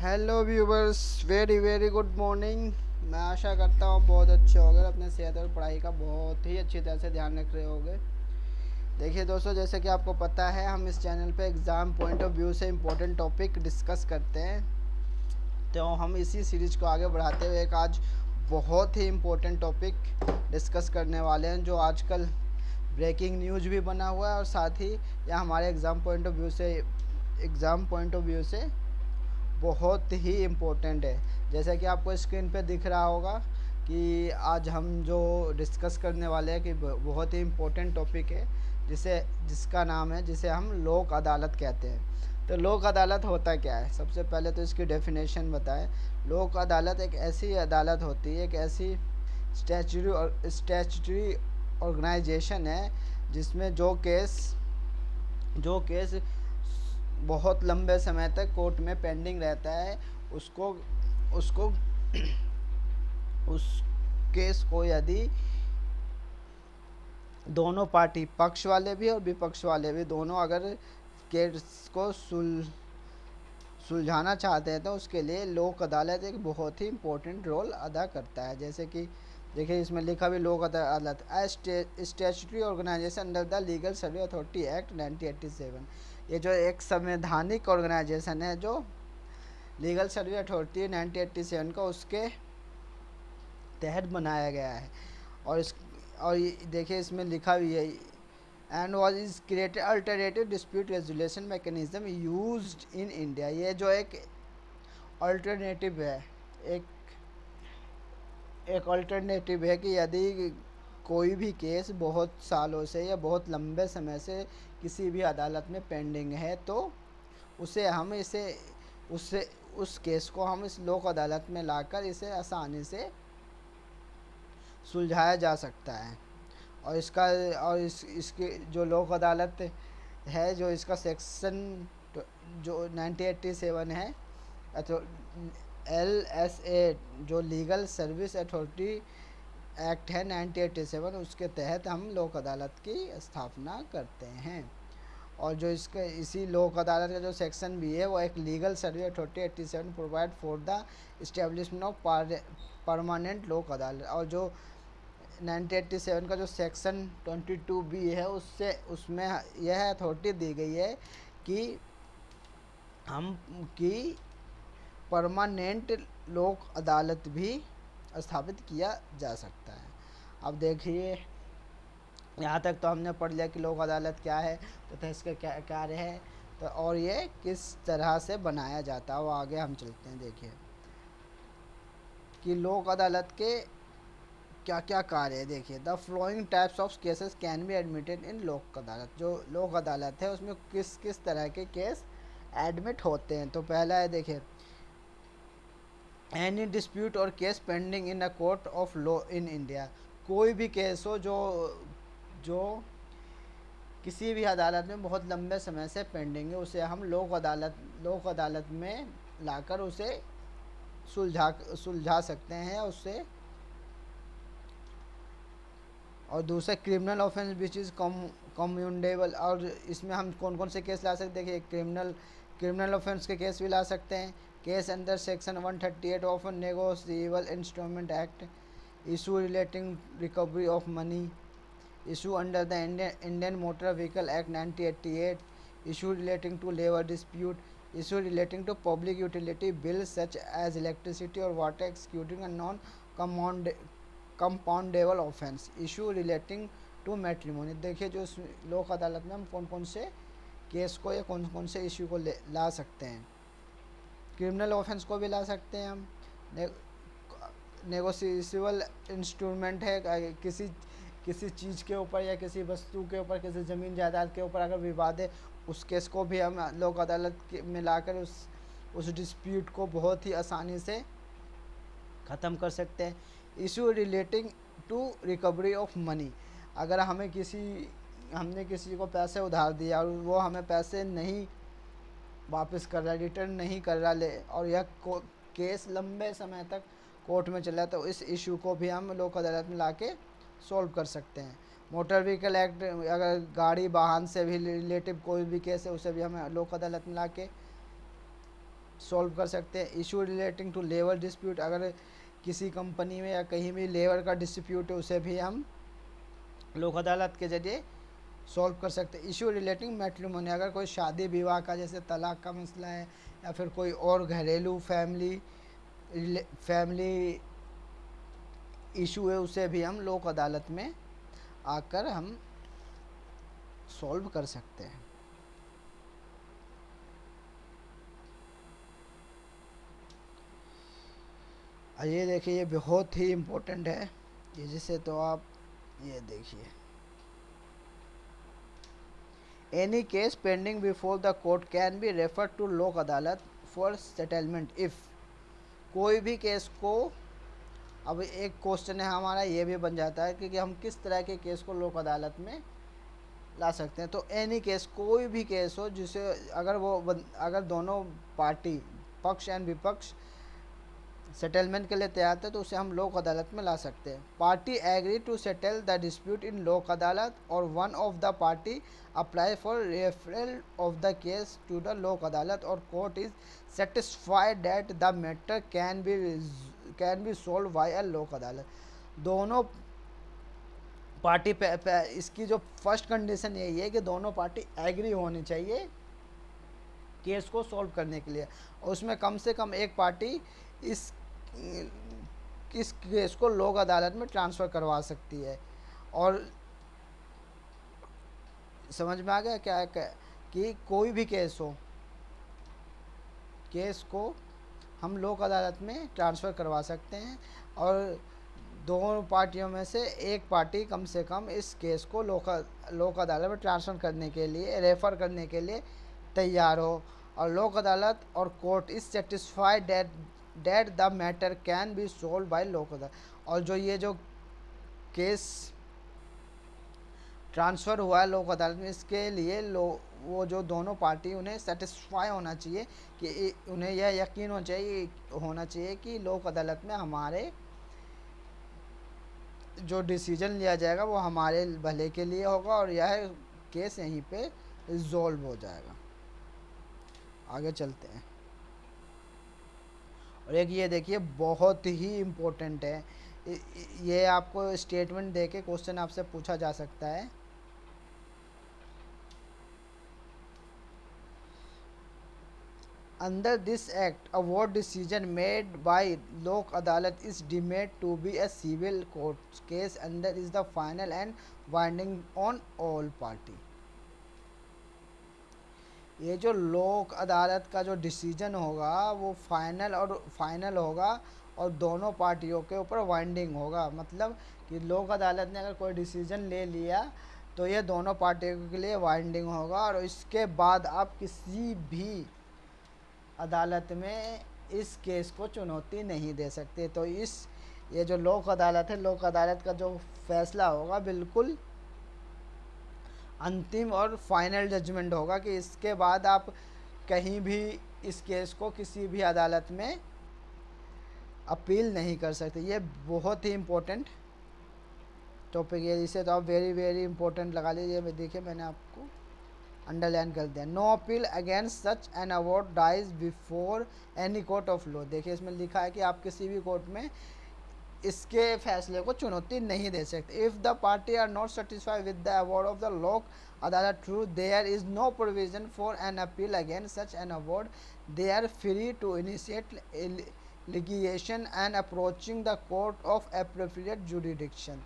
Hello viewers, very very good morning. मैं आशा करता हूँ बहुत अच्छे होंगे, अपने सेहत और पढ़ाई का बहुत ही अच्छी तरह से ध्यान रख रहे होंगे। देखिए दोस्तों, जैसे कि आपको पता है, हम इस चैनल पे एग्ज़ाम पॉइंट ऑफ व्यू से इम्पोर्टेंट टॉपिक डिस्कस करते हैं। तो हम इसी सीरीज को आगे बढ़ाते हुए एक आज बहुत ही इम्पोर्टेंट टॉपिक डिस्कस करने वाले हैं, जो आजकल ब्रेकिंग न्यूज भी बना हुआ है और साथ ही यह हमारे एग्ज़ाम पॉइंट ऑफ व्यू से बहुत ही इम्पोर्टेंट है। जैसा कि आपको स्क्रीन पे दिख रहा होगा कि आज हम जो डिस्कस करने वाले हैं कि बहुत ही इम्पोर्टेंट टॉपिक है, जिसका नाम है, जिसे हम लोक अदालत कहते हैं। तो लोक अदालत होता क्या है? सबसे पहले तो इसकी डेफिनेशन बताएं। लोक अदालत एक ऐसी अदालत होती है, एक ऐसी स्टैचुटरी ऑर्गेनाइजेशन है जिसमें जो केस बहुत लंबे समय तक कोर्ट में पेंडिंग रहता है, उसको उसको उस केस को यदि दोनों पार्टी, पक्ष वाले भी और विपक्ष वाले भी, दोनों अगर केस को सुलझाना चाहते हैं, तो उसके लिए लोक अदालत एक बहुत ही इम्पोर्टेंट रोल अदा करता है। जैसे कि देखिए, इसमें लिखा भी Lok Adalat statutory organisation under the legal service authority act 1987। ये जो एक संवैधानिक ऑर्गेनाइजेशन है, जो लीगल सर्विस अथॉरिटी 1987 का उसके तहत बनाया गया है। और इस और देखिए, इसमें लिखा भी है, and was is created alternative dispute resolution mechanism used in India. ये जो एक अल्टरनेटिव है, एक एक अल्टरनेटिव है कि यदि कोई भी केस बहुत सालों से या बहुत लंबे समय से किसी भी अदालत में पेंडिंग है, तो उसे हम इसे उससे उस केस को हम इस लोक अदालत में लाकर इसे आसानी से सुलझाया जा सकता है। और इसका और इसके जो लोक अदालत है, जो इसका सेक्शन जो 1987 है, तो LSA, जो लीगल सर्विस अथॉरिटी एक्ट है 1987, उसके तहत हम लोक अदालत की स्थापना करते हैं। और जो इसके इसी लोक अदालत का जो सेक्शन भी है, वो एक legal service authority 87 provide for the establishment of permanent लोक अदालत। और जो 1987 का जो सेक्शन 22B है, उससे उसमें यह अथॉरिटी दी गई है कि हम की परमानेंट लोक अदालत भी स्थापित किया जा सकता है। अब देखिए, यहाँ तक तो हमने पढ़ लिया कि लोक अदालत क्या है, तथा इसका क्या कार्य है, तो और ये किस तरह से बनाया जाता है, वो आगे हम चलते हैं। देखिए कि लोक अदालत के क्या क्या कार्य है। देखिए, the flowing types of cases can be admitted in Lok अदालत। जो लोक अदालत है, उसमें किस किस तरह के केस एडमिट होते हैं। तो पहला है, देखिए, एनी डिस्प्यूट और case pending in a court of law in India. कोई भी केस हो जो जो किसी भी अदालत में बहुत लंबे समय से पेंडिंग है, उसे हम लोक अदालत में लाकर उसे सुलझा सकते हैं उससे। और दूसरा, क्रिमिनल ऑफेंस विच इज़ कम्यूनेबल। और इसमें हम कौन कौन से केस ला सकते हैं? देखिए, क्रिमिनल ऑफेंस के केस भी ला सकते हैं। Case under section 138 of negotiable instrument act, issue relating recovery of money, issue under the Indian motor vehicle act 1988, issue relating to labour dispute, issue relating to public utility bill such as electricity और water executing a non compoundable offence, issue relating to matrimony. देखिए, जो लोक अदालत में हम कौन कौन से case को या कौन कौन से इशू को ला सकते हैं। क्रिमिनल ऑफेंस को भी ला सकते हैं हम। नेगोशिएबल इंस्ट्रूमेंट है, किसी किसी चीज़ के ऊपर या किसी वस्तु के ऊपर, किसी ज़मीन जायदाद के ऊपर अगर विवाद है, उस केस को भी हम लोक अदालत में लाकर उस डिस्प्यूट को बहुत ही आसानी से ख़त्म कर सकते हैं। Issue relating to recovery of money. अगर हमने किसी को पैसे उधार दिया और वो हमें पैसे नहीं वापस कर रहा, रिटर्न नहीं कर रहा, ले और यह केस लंबे समय तक कोर्ट में चला, तो इस इशू को भी हम लोक अदालत में लाके सॉल्व कर सकते हैं। मोटर व्हीकल एक्ट, अगर गाड़ी वाहन से भी रिलेटिव कोई भी केस है, उसे भी हम लोक अदालत में लाके सॉल्व कर सकते हैं। Issue relating to labour dispute, अगर किसी कंपनी में या कहीं भी लेबर का डिस्प्यूट है उसे भी हम लोक अदालत के जरिए सॉल्व कर सकते हैं। इशू रिलेटिंग मैट्रिमोनी, अगर कोई शादी विवाह का जैसे तलाक का मसला है या फिर कोई और घरेलू फैमिली इशू है उसे भी हम लोक अदालत में आकर हम सॉल्व कर सकते हैं। ये देखिए ये बहुत ही इम्पोर्टेंट है ये, जिसे तो आप ये देखिए, any case pending before the court can be refer to Lok Adalat for settlement if, कोई भी केस को, अब एक क्वेश्चन है हमारा ये भी बन जाता है कि हम किस तरह के केस को लोक अदालत में ला सकते हैं। तो एनी केस, कोई भी केस हो जिसे अगर दोनों पार्टी पक्ष एंड विपक्ष सेटलमेंट के लिए तैयार थे तो उसे हम लोक अदालत में ला सकते हैं। Party agree to settle the dispute in Lok Adalat or one of the party apply for referral of the case to the Lok Adalat और court is satisfied that the matter can be solve by a Lok Adalat. दोनों party पे इसकी जो first condition यही है कि दोनों party agree होनी चाहिए केस को सॉल्व करने के लिए, और उसमें कम से कम एक पार्टी इस इस केस को लोक अदालत में ट्रांसफ़र करवा सकती है। और समझ में आ गया क्या है कि कोई भी केस हो, केस को हम लोक अदालत में ट्रांसफ़र करवा सकते हैं और दोनों पार्टियों में से एक पार्टी कम से कम इस केस को लोक अदालत में ट्रांसफ़र करने के लिए, रेफ़र करने के लिए तैयार हो, और लोक अदालत और court is satisfied that the matter can be solve by Lok Adalat. और जो ये जो केस ट्रांसफ़र हुआ है लोक अदालत में, इसके लिए वो जो दोनों पार्टी उन्हें सेटिस्फाई होना चाहिए कि उन्हें यह यकीन होना चाहिए कि लोक अदालत में हमारे जो डिसीजन लिया जाएगा वो हमारे भले के लिए होगा और यह केस यहीं पे रिजॉल्व हो जाएगा। आगे चलते हैं। और एक ये देखिए बहुत ही इम्पोर्टेंट है, ये आपको स्टेटमेंट दे के क्वेश्चन आपसे पूछा जा सकता है। Under this act award decision made by Lok Adalat is deemed to be a civil court case under is the final and binding on all party. ये जो लोक अदालत का जो डिसीजन होगा वो फाइनल होगा और दोनों पार्टियों के ऊपर बाइंडिंग होगा। मतलब कि लोक अदालत ने अगर कोई डिसीजन ले लिया तो ये दोनों पार्टियों के लिए बाइंडिंग होगा और इसके बाद आप किसी भी अदालत में इस केस को चुनौती नहीं दे सकते। तो ये जो लोक अदालत है, लोक अदालत का जो फैसला होगा बिल्कुल अंतिम और फाइनल जजमेंट होगा कि इसके बाद आप कहीं भी इस केस को किसी भी अदालत में अपील नहीं कर सकते। ये बहुत ही इम्पोर्टेंट टॉपिक है, इसे तो आप वेरी वेरी इंपॉर्टेंट लगा लीजिए। देखिए मैंने आपको अंडरलाइन कर दिया। No appeal against such an award lies before any court of law. देखिए इसमें लिखा है कि आप किसी भी कोर्ट में इसके फैसले को चुनौती नहीं दे सकते। If the party are not satisfied with the award of the Lok Adalat through there is no provision for an appeal against such an award, they are free to initiate litigation and approaching the court of appropriate jurisdiction.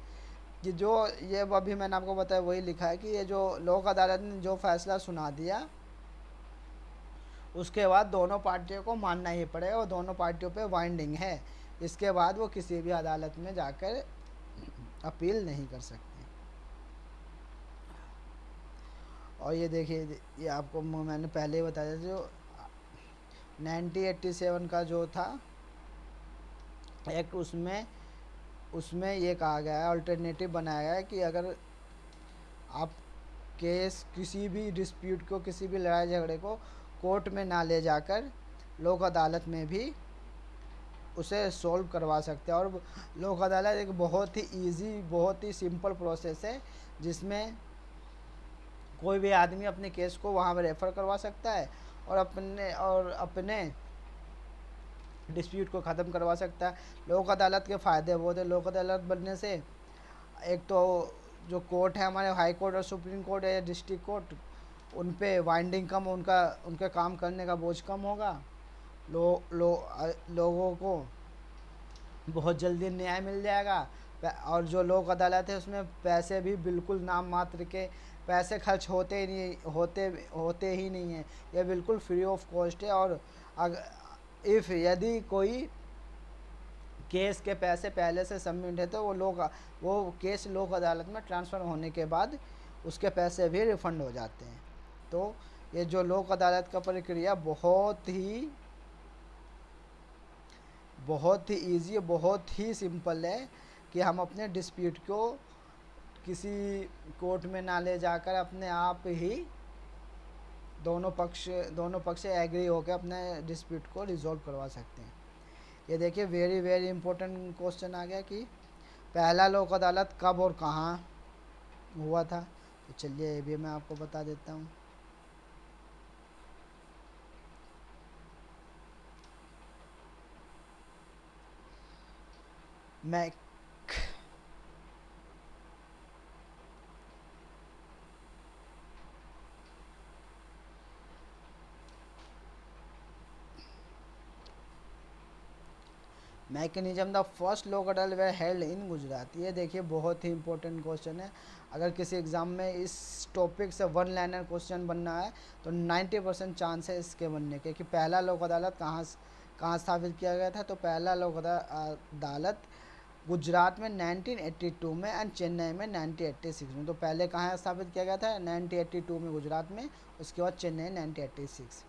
कि जो ये अभी मैंने आपको बताया वही लिखा है कि ये जो लोक अदालत ने जो फैसला सुना दिया उसके बाद दोनों पार्टियों को मानना ही पड़ेगा और दोनों पार्टियों पे बाइंडिंग है। इसके बाद वो किसी भी अदालत में जाकर अपील नहीं कर सकते। और ये देखिए ये आपको मैंने पहले ही बताया, जो 1987 का जो था एक्ट, उसमें ये कहा गया है, अल्टरनेटिव बनाया गया है कि अगर आप केस किसी भी डिस्प्यूट को, किसी भी लड़ाई झगड़े को कोर्ट में ना ले जाकर लोक अदालत में भी उसे सॉल्व करवा सकते हैं। और लोक अदालत एक बहुत ही इजी, बहुत ही सिंपल प्रोसेस है जिसमें कोई भी आदमी अपने केस को वहाँ पर रेफ़र करवा सकता है और अपने डिस्प्यूट को ख़त्म करवा सकता है। लोक अदालत के फ़ायदे बहुत है। लोक अदालत बनने से एक तो जो कोर्ट है हमारे, हाई कोर्ट और सुप्रीम कोर्ट है, डिस्ट्रिक्ट कोर्ट, उन पे वाइंडिंग कम, उनका उनके काम करने का बोझ कम होगा। लोगों को बहुत जल्दी न्याय मिल जाएगा। और जो लोक अदालत है उसमें पैसे भी बिल्कुल नाम मात्र के पैसे खर्च होते ही नहीं, होते ही नहीं हैं। यह बिल्कुल फ्री ऑफ कॉस्ट है। और इफ़ यदि कोई केस के पैसे पहले से सबमिट है तो वो केस लोक अदालत में ट्रांसफ़र होने के बाद उसके पैसे भी रिफ़ंड हो जाते हैं। तो ये जो लोक अदालत का प्रक्रिया बहुत ही ईजी, बहुत ही सिंपल है कि हम अपने डिस्प्यूट को किसी कोर्ट में ना ले जाकर अपने आप ही दोनों पक्ष एग्री होकर अपने डिस्प्यूट को रिजॉल्व करवा सकते हैं। ये देखिए वेरी वेरी इंपॉर्टेंट क्वेश्चन आ गया कि पहला लोक अदालत कब और कहाँ हुआ था। तो चलिए ये भी मैं आपको बता देता हूँ। मैं मैकेनिज्म द फर्स्ट लोक अदालत वेर हेल्ड इन गुजरात। ये देखिए बहुत ही इंपॉर्टेंट क्वेश्चन है। अगर किसी एग्ज़ाम में इस टॉपिक से वन लाइनर क्वेश्चन बनना है तो 90% चांस है इसके बनने के कि पहला लोक अदालत कहाँ स्थापित किया गया था। तो पहला लोक अदालत गुजरात में 1982 में एंड चेन्नई में 1986 में। तो पहले कहाँ स्थापित किया गया था? 1982 में गुजरात में, उसके बाद Chennai 1986।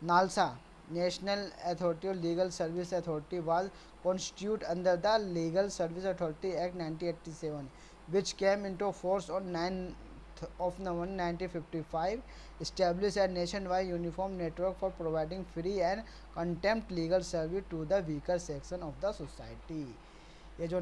NALSA national authority of legal service authority was constituted under the Legal Service Authority Act 1987 which came into force on 9th of November 1955, established a nationwide uniform network for providing free and contempt legal service to the weaker section of the society। ये जो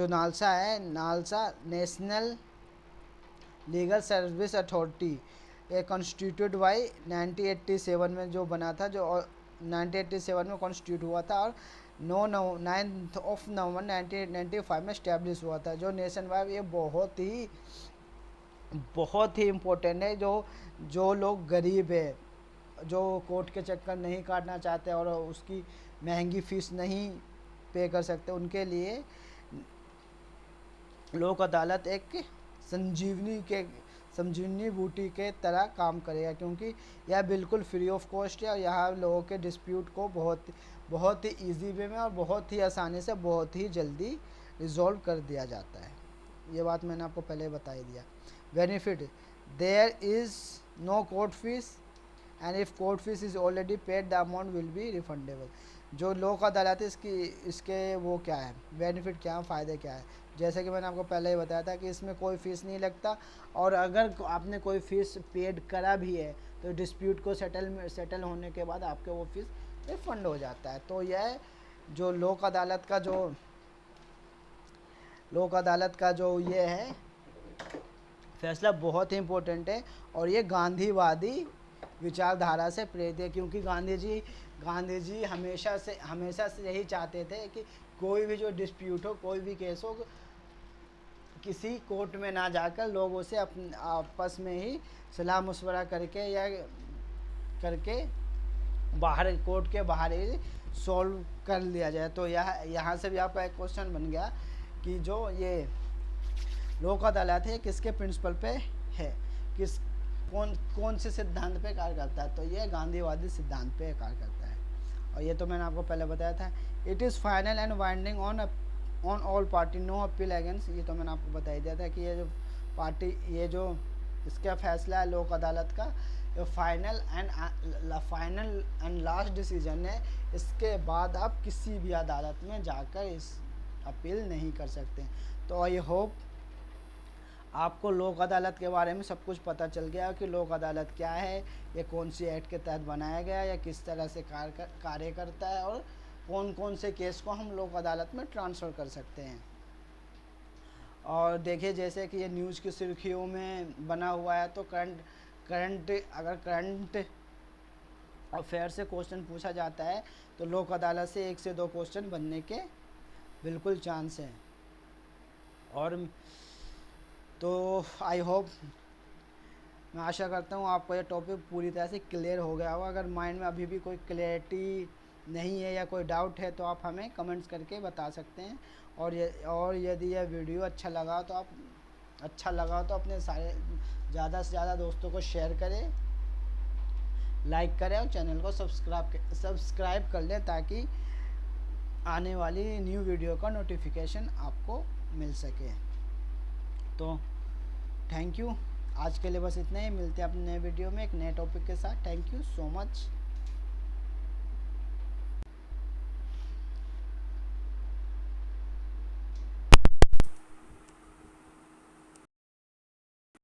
NALSA है NALSA national legal service authority, ये constitute by 1987 में जो बना था, जो 1987 में कॉन्स्टिट्यूट हुआ था और 9th ऑफ नवंबर 1995 में स्टैब्लिश हुआ था। जो नेशन वाइड ये बहुत ही इम्पोर्टेंट है। जो लोग गरीब है, जो कोर्ट के चक्कर नहीं काटना चाहते और उसकी महंगी फ़ीस नहीं पे कर सकते, उनके लिए लोक अदालत एक संजीवनी बूटी के तरह काम करेगा, क्योंकि यह बिल्कुल फ्री ऑफ कॉस्ट है और यहाँ लोगों के डिस्प्यूट को बहुत ही ईजी वे में और बहुत ही आसानी से बहुत ही जल्दी रिजॉल्व कर दिया जाता है। ये बात मैंने आपको पहले बता ही दिया। Benefit, there is no court fees and if court fees is already paid the amount will be refundable. जो लोक अदालत है इसके वो क्या है, बेनिफिट क्या है, फ़ायदे क्या है। जैसे कि मैंने आपको पहले ही बताया था कि इसमें कोई फ़ीस नहीं लगता और अगर आपने कोई फ़ीस पेड करा भी है तो डिस्प्यूट को सेटल होने के बाद आपके वो फ़ीस रिफंड हो जाता है। तो यह जो लोक अदालत का जो ये है फैसला बहुत ही इम्पोर्टेंट है और ये गांधीवादी विचारधारा से प्रेरित है, क्योंकि गांधी जी हमेशा से यही चाहते थे कि कोई भी जो डिस्प्यूट हो, कोई भी केस हो, किसी कोर्ट में ना जाकर लोगों से आपस में ही सलाह मशवरा करके बाहर कोर्ट के बाहर ही सॉल्व कर लिया जाए। तो यहाँ से भी आपका एक क्वेश्चन बन गया कि जो ये लोक अदालत है किसके प्रिंसिपल पे है, कौन से सिद्धांत पे कार्य करता है। तो ये गांधीवादी सिद्धांत पे कार्य करता है। और ये तो मैंने आपको पहले बताया था। It is final and binding on all party, no appeal against. ये तो मैंने आपको बता ही दिया था कि ये जो इसका फैसला है लोक अदालत का, ये फाइनल एंड लास्ट डिसीजन है। इसके बाद आप किसी भी अदालत में जाकर इस अपील नहीं कर सकते। तो आई होप आपको लोक अदालत के बारे में सब कुछ पता चल गया कि लोक अदालत क्या है, ये कौन सी एक्ट के तहत बनाया गया या किस तरह से कार्य करता है और कौन कौन से केस को हम लोक अदालत में ट्रांसफ़र कर सकते हैं। और देखिए जैसे कि ये न्यूज़ की सुर्खियों में बना हुआ है, तो करंट अफेयर से क्वेश्चन पूछा जाता है तो लोक अदालत से 1 से 2 क्वेश्चन बनने के बिल्कुल चांस हैं। और तो आई होप, मैं आशा करता हूँ आपको ये टॉपिक पूरी तरह से क्लियर हो गया होगा। अगर माइंड में अभी भी कोई क्लैरिटी नहीं है या कोई डाउट है तो आप हमें कमेंट्स करके बता सकते हैं। और यदि यह वीडियो अच्छा लगा तो अपने सारे ज़्यादा से ज़्यादा दोस्तों को शेयर करें, लाइक करें और चैनल को सब्सक्राइब कर लें ताकि आने वाली न्यू वीडियो का नोटिफिकेशन आपको मिल सके। तो थैंक यू, आज के लिए बस इतना ही। मिलते हैं अपने नए वीडियो में एक नए टॉपिक के साथ। Thank you so much.